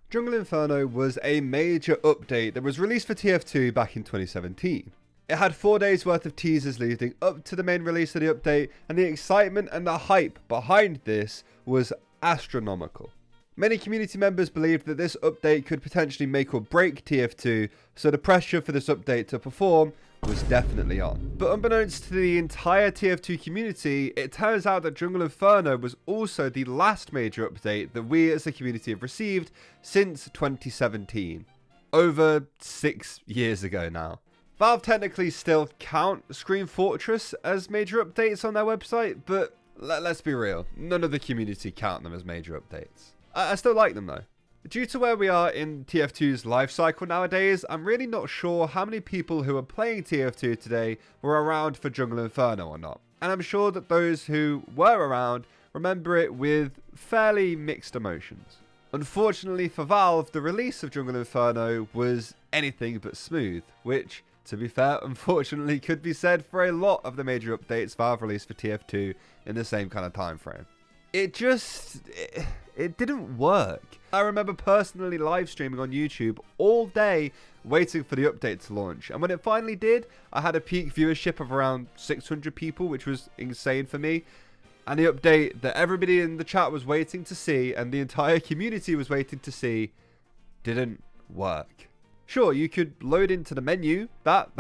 Jungle Inferno was a major update that was released for TF2 back in 2017. It had 4 days worth of teasers leading up to the main release of the update, and the excitement and the hype behind this was astronomical. Many community members believed that this update could potentially make or break TF2, so the pressure for this update to perform was definitely on. But unbeknownst to the entire TF2 community, it turns out that Jungle Inferno was also the last major update that we as a community have received since 2017. Over 6 years ago now. Valve technically still count Scream Fortress as major updates on their website, but let's be real, none of the community count them as major updates. I still like them though. Due to where we are in TF2's life cycle nowadays, I'm really not sure how many people who are playing TF2 today were around for Jungle Inferno or not. And I'm sure that those who were around remember it with fairly mixed emotions. Unfortunately for Valve, the release of Jungle Inferno was anything but smooth, which, to be fair, unfortunately could be said for a lot of the major updates Valve released for TF2 in the same kind of time frame. It didn't work. I remember personally live streaming on YouTube all day waiting for the update to launch, and when it finally did, I had a peak viewership of around 600 people, which was insane for me. And the update that everybody in the chat was waiting to see and the entire community was waiting to see didn't work. Sure, you could load into the menu, that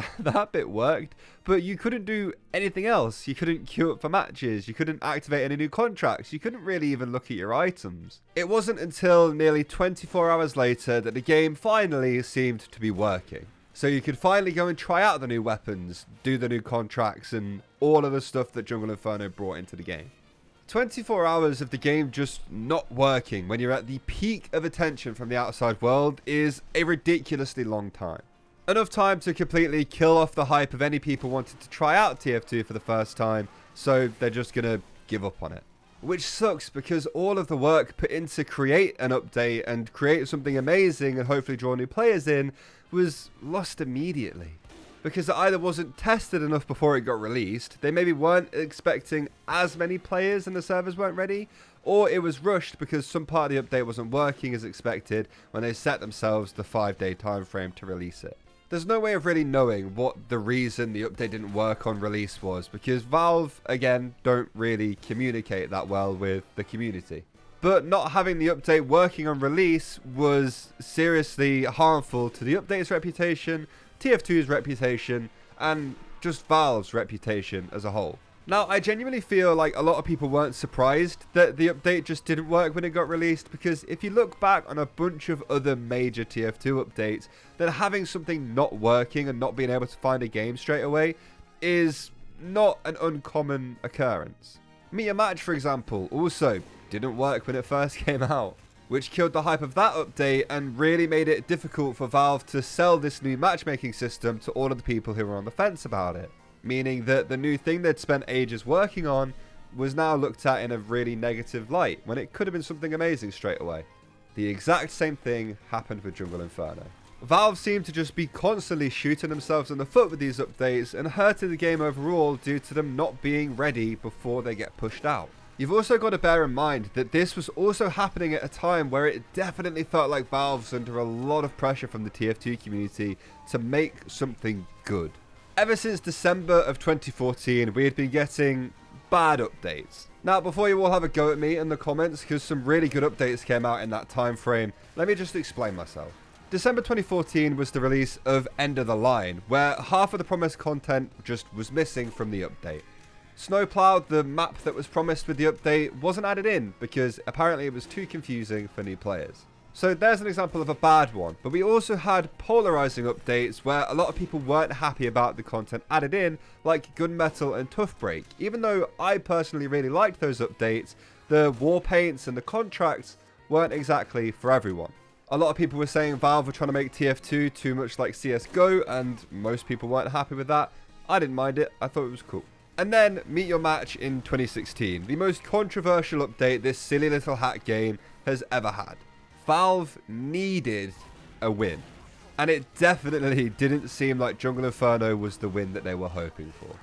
bit worked, but you couldn't do anything else. You couldn't queue up for matches, you couldn't activate any new contracts, you couldn't really even look at your items. It wasn't until nearly 24 hours later that the game finally seemed to be working. So you could finally go and try out the new weapons, do the new contracts, and all of the stuff that Jungle Inferno brought into the game. 24 hours of the game just not working when you're at the peak of attention from the outside world is a ridiculously long time. Enough time to completely kill off the hype of any people wanting to try out TF2 for the first time, so they're just gonna give up on it. Which sucks because all of the work put in to create an update and create something amazing and hopefully draw new players in was lost immediately. Because it either wasn't tested enough before it got released, they maybe weren't expecting as many players and the servers weren't ready, or it was rushed because some part of the update wasn't working as expected when they set themselves the 5-day time frame to release it. There's no way of really knowing what the reason the update didn't work on release was, because Valve, again, don't really communicate that well with the community. But not having the update working on release was seriously harmful to the update's reputation, TF2's reputation, and just Valve's reputation as a whole. Now, I genuinely feel like a lot of people weren't surprised that the update just didn't work when it got released, because if you look back on a bunch of other major TF2 updates, then having something not working and not being able to find a game straight away is not an uncommon occurrence. Meet Your Match, for example, also didn't work when it first came out, which killed the hype of that update and really made it difficult for Valve to sell this new matchmaking system to all of the people who were on the fence about it. Meaning that the new thing they'd spent ages working on was now looked at in a really negative light, when it could have been something amazing straight away. The exact same thing happened with Jungle Inferno. Valve seemed to just be constantly shooting themselves in the foot with these updates and hurting the game overall due to them not being ready before they get pushed out. You've also got to bear in mind that this was also happening at a time where it definitely felt like Valve's under a lot of pressure from the TF2 community to make something good. Ever since December of 2014, we had been getting bad updates. Now, before you all have a go at me in the comments, because some really good updates came out in that time frame, let me just explain myself. December 2014 was the release of End of the Line, where half of the promised content just was missing from the update. Snowplow, the map that was promised with the update, wasn't added in because apparently it was too confusing for new players. So there's an example of a bad one, but we also had polarizing updates where a lot of people weren't happy about the content added in, like Gunmetal and Tough Break. Even though I personally really liked those updates, the war paints and the contracts weren't exactly for everyone. A lot of people were saying Valve were trying to make TF2 too much like CSGO, and most people weren't happy with that. I didn't mind it, I thought it was cool. And then Meet Your Match in 2016, the most controversial update this silly little hack game has ever had. Valve needed a win, and it definitely didn't seem like Jungle Inferno was the win that they were hoping for.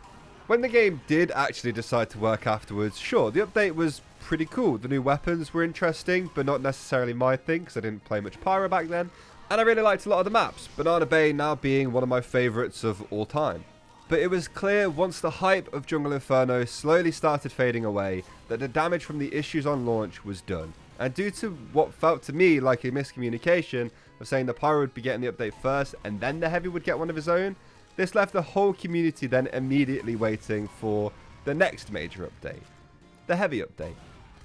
When the game did actually decide to work afterwards, sure, the update was pretty cool. The new weapons were interesting, but not necessarily my thing, because I didn't play much Pyro back then. And I really liked a lot of the maps, Banana Bay now being one of my favourites of all time. But it was clear once the hype of Jungle Inferno slowly started fading away that the damage from the issues on launch was done. And due to what felt to me like a miscommunication of saying the Pyro would be getting the update first and then the Heavy would get one of his own, this left the whole community then immediately waiting for the next major update, the Heavy update.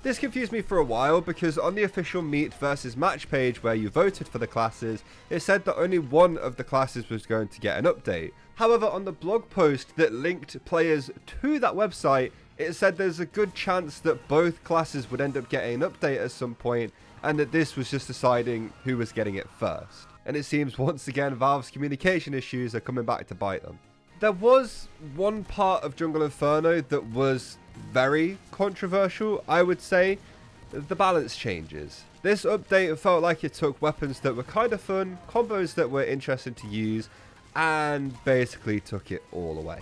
This confused me for a while because on the official Meet versus Match page where you voted for the classes, it said that only one of the classes was going to get an update. However, on the blog post that linked players to that website, it said there's a good chance that both classes would end up getting an update at some point, and that this was just deciding who was getting it first. And it seems once again Valve's communication issues are coming back to bite them. There was one part of Jungle Inferno that was very controversial, I would say. The balance changes. This update felt like it took weapons that were kind of fun, combos that were interesting to use, and basically took it all away.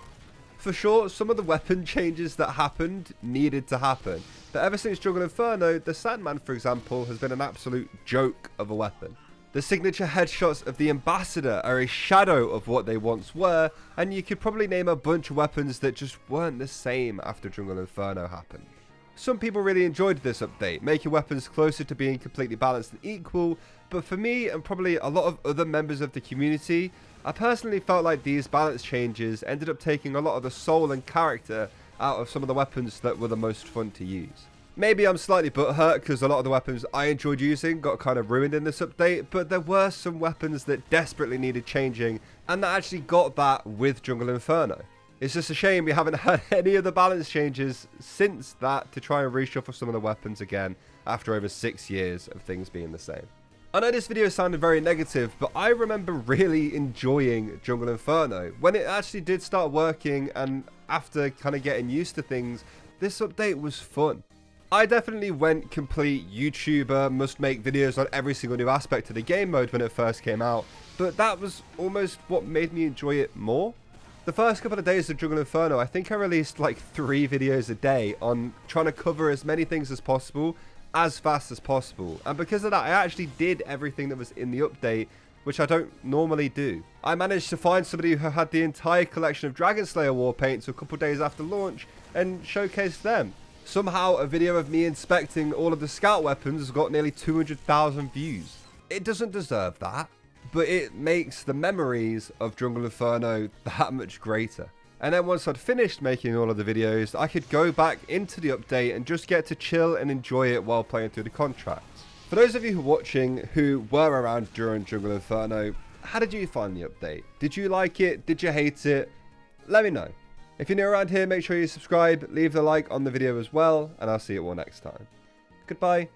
For sure, some of the weapon changes that happened needed to happen, but ever since Jungle Inferno, the Sandman, for example, has been an absolute joke of a weapon. The signature headshots of the Ambassador are a shadow of what they once were, and you could probably name a bunch of weapons that just weren't the same after Jungle Inferno happened. Some people really enjoyed this update, making weapons closer to being completely balanced and equal, but for me and probably a lot of other members of the community, I personally felt like these balance changes ended up taking a lot of the soul and character out of some of the weapons that were the most fun to use. Maybe I'm slightly butthurt because a lot of the weapons I enjoyed using got kind of ruined in this update, but there were some weapons that desperately needed changing, and that actually got that with Jungle Inferno. It's just a shame we haven't had any of the balance changes since that to try and reshuffle some of the weapons again after over 6 years of things being the same. I know this video sounded very negative, but I remember really enjoying Jungle Inferno. When it actually did start working and after kind of getting used to things, this update was fun. I definitely went complete YouTuber, must make videos on every single new aspect of the game mode when it first came out, but that was almost what made me enjoy it more. The first couple of days of Jungle Inferno, I think I released like 3 videos a day on trying to cover as many things as possible, as fast as possible. And because of that, I actually did everything that was in the update, which I don't normally do. I managed to find somebody who had the entire collection of Dragon Slayer war paints a couple days after launch and showcased them. Somehow, a video of me inspecting all of the scout weapons has got nearly 200,000 views. It doesn't deserve that, but it makes the memories of Jungle Inferno that much greater. And then once I'd finished making all of the videos, I could go back into the update and just get to chill and enjoy it while playing through the contracts. For those of you who are watching who were around during Jungle Inferno, how did you find the update? Did you like it? Did you hate it? Let me know. If you're new around here, make sure you subscribe, leave the like on the video as well, and I'll see you all next time. Goodbye.